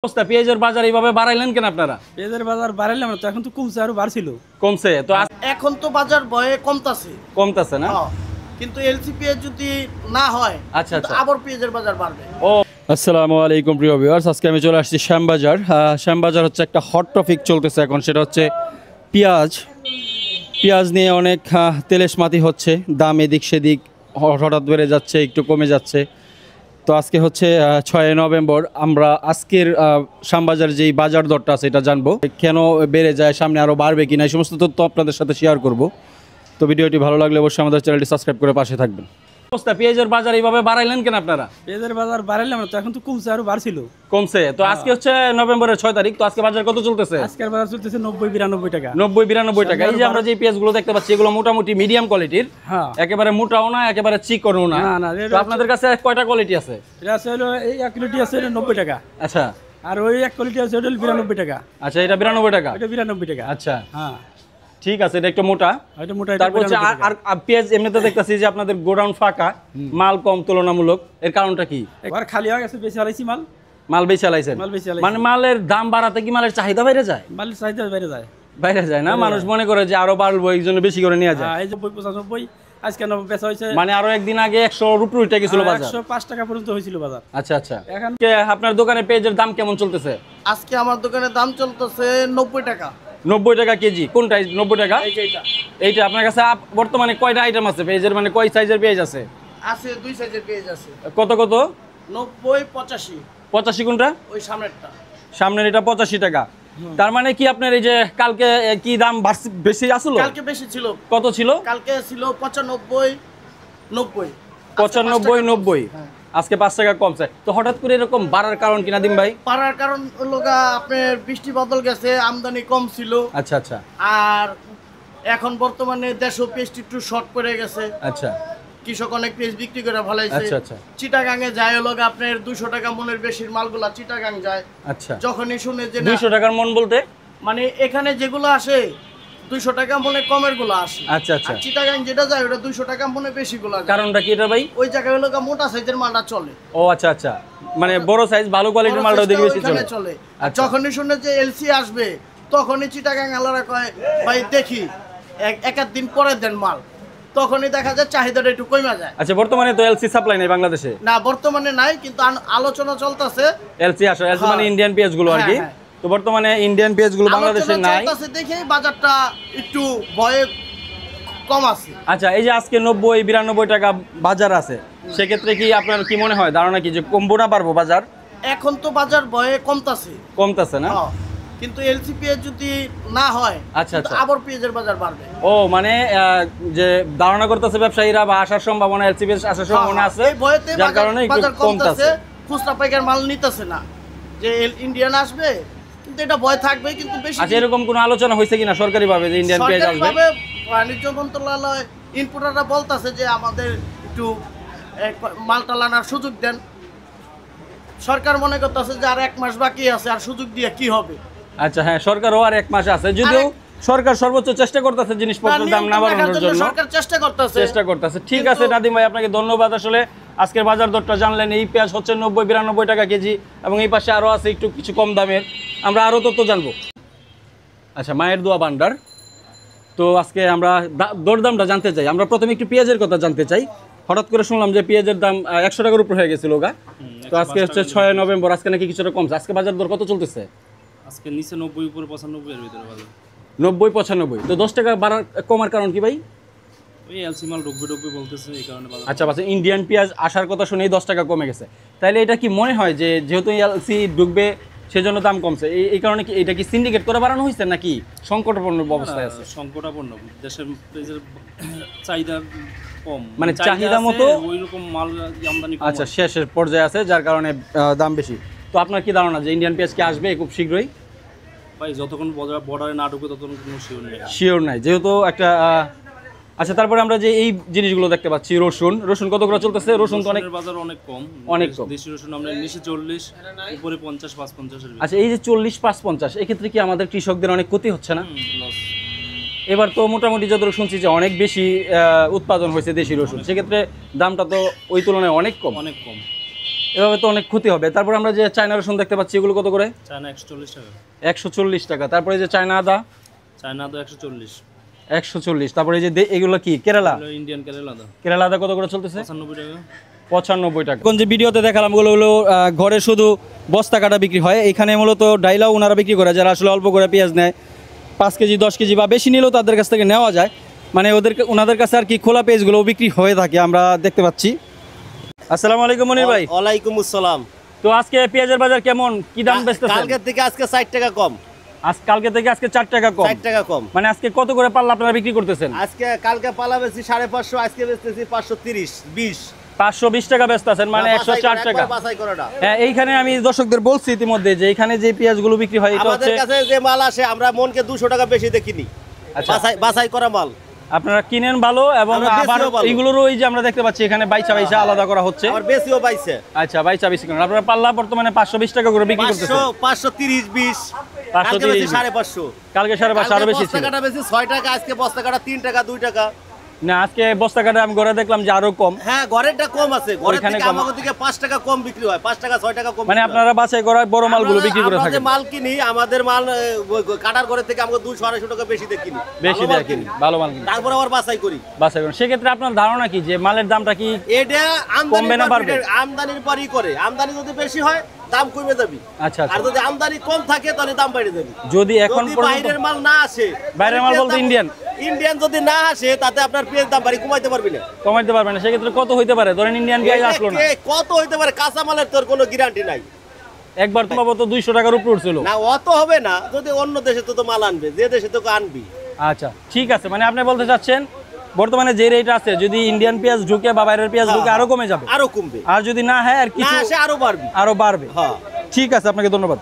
অবস্থা পেঁয়াজের বাজার এইভাবে বাড়াইলেন কেন আপনারা? পেঁয়াজের বাজার বাড়াইলাম না তো, এখন তো কমছে, আরো বাড়ছিল। কমছে তো এখন তো বাজার ভয়ে কমতাছে না, কিন্তু এলসি পেঁয়াজ যদি না হয় আচ্ছা আচ্ছা আবার পেঁয়াজের বাজার বাড়বে। ও আসসালামু আলাইকুম প্রিয় ভিউয়ার্স, আজকে আমি চলে আসছি শ্যামবাজার। শ্যামবাজার হচ্ছে একটা হট টপিক চলতেছে এখন, সেটা হচ্ছে পেঁয়াজ নিয়ে অনেক তেলেশমাতি হচ্ছে, দাম এদিক সেদিক হঠাৎ বেড়ে যাচ্ছে, একটু কমে যাচ্ছে। তো আজকে হচ্ছে 6 নভেম্বর, আমরা আজকের শ্যামবাজার যেই বাজার দরটা আছে এটা জানবো, কেন বেড়ে যায়, সামনে আরও বাড়বে কিনা, এই সমস্ত তথ্য আপনাদের সাথে শেয়ার করব। তো ভিডিওটি ভালো লাগলে অবশ্যই আমাদের চ্যানেলটি সাবস্ক্রাইব করে পাশে থাকবেন। অবস্থা পেঁয়াজের বাজার এইভাবে বাড়াইলেন কেন আপনারা? পেঁয়াজের বাজার বাড়াইলাম না তো, এখন তো কমছে, আরো বাড়ছিল। কমছে তো আজকে হচ্ছে নভেম্বরের 6 তারিখ, তো আজকে বাজার কত চলতেছে? আজকের বাজার চলতেছে 90-92 টাকা। 90-92 টাকা। এই যে আমরা যে পেঁয়াজগুলো দেখতে পাচ্ছি এগুলো মোটামুটি মিডিয়াম কোয়ালিটির, একেবারে মোটাও না একেবারে চিকনও না। তো আপনাদের কাছে কয়টা কোয়ালিটি আছে? এটা আছে হলো এই এক কোয়ালিটি আছে 90 টাকা। আচ্ছা, আর ওই এক কোয়ালিটি আছে ওটা 92 টাকা। আচ্ছা, এটা 92 টাকা, এটা 92 টাকা। আচ্ছা হ্যাঁ ঠিক আছে, এটা একটু মোটা। এটা মোটা। তারপর হচ্ছে আর পেঁয়াজ এমনিতে দেখতেছি যে আপনাদের গোডাউন ফাঁকা, মাল কম তুলনামূলক, এর কারণটা কি? একবার খালি হয়ে গেছে, বেশি আলাইছি মাল বেশি আলাইছেন। মানে মালের দাম বাড়াতে কি মালের চাহিদা বাইরে যায়? মালের চাহিদা বাইরে যায় না, মানুষ মনে করে যে আরো বাড়বো, এই জন্য বেশি করে নিয়ে যায়। এই যে 95 আজকে বেচা হয়েছে, মানে আরো একদিন আগে 100 উপরে উঠে গেছিল বাজার, 105 টাকা পর্যন্ত হয়েছিল বাজার। আচ্ছা আচ্ছা, এখন আপনার দোকানে পেঁয়াজের দাম কেমন চলতেছে? আজকে আমার দোকানে দাম চলতেছে 90 টাকা। 90 টাকা কেজি? কোনটা 90 টাকা? এইটা। আপনার কাছে বর্তমানে কয়টা আইটেম আছে পেঁয়াজের, মানে কয় সাইজের পেঁয়াজ আছে? আছে দুই সাইজের পেঁয়াজ আছে। কত কত? 90-85। 85 কোনটা? ওই সামনেরটা। সামনের এটা 85 টাকা। তার মানে কি আপনার এই যে কালকে কি দাম বেশি আসলো? কালকে বেশি ছিল। কত ছিল? কালকে ছিল 95-90। 95-90, আজকে 5 টাকা কমছে। তো হঠাৎ করে এরকম বাড়ার কারণ কি নাদিম ভাই? বাড়ার কারণ হলো আপনার বৃষ্টি বদল গেছে, আমদানি কম ছিল। আচ্ছা আচ্ছা। আর এখন বর্তমানে দেশও পেঁয়াজ একটু শর্ট পড়ে গেছে। আচ্ছা, কৃষক অনেক পেঁয়াজ বিক্রি করে ফলাইছে। আচ্ছা আচ্ছা। চিটাগাঙে যায় হলো আপনার 200 টাকা মনের বেশির মালগুলা চিটাগাং যায়। আচ্ছা, যখনই শুনে যে 200 টাকার মন বলতে মানে এখানে যেগুলো আসে 200 টাকা মনে কমের গুলো আসে। আচ্ছা আচ্ছা। চিটাগাং যেটা যায় ওটা 200 টাকা মনে বেশি গুলো। কারণটা কি এটা ভাই? ওই জায়গায় হলো মোটা সাইজের মালটা চলে। ও আচ্ছা আচ্ছা, মানে বড় সাইজ ভালো কোয়ালিটির মালটা দেখে বেশি চলে। যখনই শুনে যে এলসি আসবে তখনই চিটাগাং আলারা কয় ভাই দেখি এক দিন পরে দেন মাল, তখনই দেখা যায় চাহিদাটা একটু কমে যায়। আচ্ছা, বর্তমানে তো এলসি সাপ্লাই নেই বাংলাদেশে? না, বর্তমানে নাই, কিন্তু আলোচনা চলতেছে এলসি আসে। এলসি মানে ইন্ডিয়ান পেঁয়াজ গুলো আর কি। তো বর্তমানে ইন্ডিয়ান পেঁয়াজ গুলো বাংলাদেশে নাই, দেখেই বাজারটা একটু ভয়ে কম আছে। আচ্ছা, এই যে আজকে 90-92 টাকা বাজার আছে, সেক্ষেত্রে কি আপনার কি মনে হয়, ধারণা কি যে কমবো না পারবো বাজার? এখন তো বাজার ভয়ে কমতাছে না, কিন্তু এলসি পেঁয়াজ যদি না হয় আচ্ছা আচ্ছা আবার পেঁয়াজের বাজার বাড়বে। ও মানে যে ধারণা করতেছে ব্যবসায়ীরা বা আসার সম্ভাবনা, এলসি পেঁয়াজ আসার সম্ভাবনা আছে, যার কারণে বাজার কমতাছে। খুচরা পাইকার মাল নিতেছে না, যে ইন্ডিয়ান আসবে, কিন্তু এটা ভয় থাকবে। কিন্তু বেশি আচ্ছা, এরকম কোনো আলোচনা হয়েছে কিনা সরকারি ভাবে যে ইন্ডিয়ান পেঁয়াজ আসবে? বাণিজ্য মন্ত্রণালয় ইনপুটাররা বলতাছে যে আমাদের একটু মালটা আনার সুযোগ দেন। সরকার মনে করতেছে যে আর 1 মাস বাকি আছে, আর সুযোগ দিয়ে কি হবে। আচ্ছা হ্যাঁ, সরকারও আর 1 মাস আছে, যদিও সরকার সর্বোচ্চ চেষ্টা করতেছে জিনিসপত্রের দাম না বাড়ানোর জন্য। সরকার চেষ্টা করতেছে। ঠিক আছে নাদিম ভাই, আপনাকে ধন্যবাদ। আসলে আজকের বাজার দরটা জানলেন। এই পেঁয়াজ হচ্ছে 90-92 টাকা কেজি, এবং এই পাশে আরও আছে একটু কিছু কম দামের, আমরা আরও তথ্য জানবো। আচ্ছা, মায়ের দোয়া ভান্ডার। তো আজকে আমরা দরদামটা জানতে চাই। আমরা প্রথমে একটু পেঁয়াজের কথা জানতে চাই। হঠাৎ করে শুনলাম যে পেঁয়াজের দাম 100 টাকার উপর হয়ে গেছিল গা। তো আজকে হচ্ছে 6 নভেম্বর, আজকে নাকি কিছুটা কমছে। আজকে বাজার দর কত চলতেছে? আজকে নিচে 90, উপরে 95 এর ভিতরে বাজার। 90-95। তো 10 টাকা কমার কারণ কি ভাই? ওই এলসি মাল ডুববে বলতেছে, এই কারণে বাজার। আচ্ছা, বাস ইন্ডিয়ান পেঁয়াজ আসার কথা শুনেই 10 টাকা কমে গেছে। তাহলে এটা কি মনে হয় যে যেহেতু এলসি ডুববে সেজন্য দাম কমছে, এই কারণে কি এটা কি সিন্ডিকেট করে বাড়ানো হয়েছে নাকি সংকটাপন্ন অবস্থায় আছে? সংকটাপন্ন, দেশের চাহিদা কম, মানে চাহিদা মতো ওইরকম মাল আমদানি কম। আচ্ছা, শেষের পর্যায়ে আছে, যার কারণে দাম বেশি। তো আপনার কি ধারণা যে ইন্ডিয়ান পেঁয়াজ কি আসবে খুব শীঘ্রই? ভাই যতক্ষণ বর্ডারে না ঢুকে ততক্ষণ কোনো শিওর নাই, যেহেতু একটা আচ্ছা, তারপরে আমরা যে এই জিনিসগুলো দেখতে পাচ্ছি, রসুন কত করে চলতেছে? রসুন তো অনেক বাজার অনেক কম। দেশি রসুন আমরা নিচে 40, উপরে 50-55। আচ্ছা, এই যে 40-50, এক্ষেত্রে কি আমাদের কৃষকদের অনেক ক্ষতি হচ্ছে না? এবার তো মোটামুটি যতটুকু শুনছি যে অনেক বেশি উৎপাদন হয়েছে দেশি রসুন, সেক্ষেত্রে দামটা তো ওই তুলনায় অনেক কম। এভাবে তো অনেক ক্ষতি হবে। তারপর আমরা যে চায়না রসুন দেখতে পাচ্ছি এগুলো কত করে? চায়না 140 টাকা। 140 টাকা। তারপরে যে চায়না আদা চায়না আদা 140। 140। তারপরে এই যে এগুলো কি কেরালা? ইন্ডিয়ান কেরালা আদা। কেরালা আদা কত করে চলতেছে? 95 টাকা। 95 টাকা। এখন যে ভিডিওতে দেখালাম ওগুলো হলো ঘরে শুধু বস্তা কাটা বিক্রি হয়। এখানে মূলত ডাইলাও ওনারা বিক্রি করে, যারা আসলে অল্প করে পেঁয়াজ নেয় 5 কেজি 10 কেজি বা বেশি নিলেও তাদের কাছ থেকে নেওয়া যায়। মানে ওনাদের কাছে আর কি খোলা পেঁয়াজগুলো বিক্রি হয়ে থাকে আমরা দেখতে পাচ্ছি। আসসালামু আলাইকুম মনির ভাই। ওয়ালাইকুম আসসালাম। তো আজকে পেঁয়াজের বাজার কেমন, কি দাম বেচতেছেন? কালকে থেকে আজকে 60 টাকা কম। কালকে থেকে আজকে 4 টাকা কম। 60 টাকা কম। মানে আজকে কত করে পাল্লা আপনারা বিক্রি করতেছেন? আজকে কালকে পালা বেশি 550, আজকে বেচতেছি 530 20। 520 টাকা বেচতেছেন, মানে 104 টাকা। বাছাই করে না। হ্যাঁ, এইখানে আমি দর্শকদের বলছি ইতিমধ্যে যে এখানে যে পেঁয়াজগুলো বিক্রি হয় এটা আমাদের হচ্ছে কাছে যে মাল আসে আমরা মনকে 200 টাকা বেশি দেখিনি। আচ্ছা, বাছাই করা মাল আপনারা কিনেন ভালো এবং আমরা আবার বেশিও ভালো। এইগুলোরও এই যে আমরা দেখতে পাচ্ছি এখানে বাইচা আলাদা করা হচ্ছে। আর বেশিও পাইছে। আচ্ছা, বাইচা বেশি করেন আপনারা। পাল্লা বর্তমানে 520 টাকা করে বিক্রি করতেছেন। 530 20। 530 550। কালকে 550 আরো বেশি ছিল। বস্তা কাটা বেশি 6 টাকা, আজকে বস্তা কাটা 3 টাকা 2 টাকা। না, আজকে বস্তা কাটা আমি ঘরে দেখলাম যে আরো কম। হ্যাঁ, ঘরেরটা কম আছে। ঘরের ওইখানে থেকে কম। আমাদের থেকে 5 টাকা কম বিক্রি হয়। 5 টাকা 6 টাকা কম। মানে আপনারা বাছাই করা বড় মালগুলো বিক্রি করে আমরা যে থাকেন। মাল কিনি আমাদের মাল কাটার ঘরে থেকে আমাকে 200 250 টাকা বেশি দিয়ে কিনি। বেশি ভালো দিয়ে মাল কিনি, ভালো মাল কিনি। তারপর আবার বাছাই করি। বাছাই করেন। সেক্ষেত্রে আপনার ধারণা কি যে মালের দামটা কি এটা কমবে না বাড়বে? আমদানির পরই করে। আমদানি যদি বেশি হয় দাম কমে যাবে। আচ্ছা আর আচ্ছা। যদি আমদানি কম থাকে তাহলে দাম বেড়ে যাবে। যদি এখন যদি পর্যন্ত বাইরের মাল না আসে, বাইরের মাল বলতে ইন্ডিয়ান যদি না আসে তাতে আপনার পেঁয়াজ দাম বাড়ি কমাইতে পারবি না। কমাইতে পারবেন না, সেক্ষেত্রে কত হইতে পারে? ধরেন ইন্ডিয়ান পেঁয়াজ আসলো না, কত হইতে পারে? কাঁচা মালের তোর কোনো গ্যারান্টি নাই। একবার তোমার তো 200 টাকার উপর উঠছিল। না, অত হবে না। যদি অন্য দেশে তো মাল আনবে, যে দেশে তোকে আনবি। আচ্ছা, ঠিক আছে। মানে আপনি বলতে চাচ্ছেন বর্তমানে যে রেট আছে যদি ইন্ডিয়ান পেঁয়াজ ঢুকে বা বাইরের পেঁয়াজ ঢুকে আরো কমে যাবে, আরো কমবে। আর যদি না হয় আর না কিছু আসে আরো বাড়বে। আরো বাড়বে। হ্যাঁ, ঠিক আছে, আপনাকে ধন্যবাদ।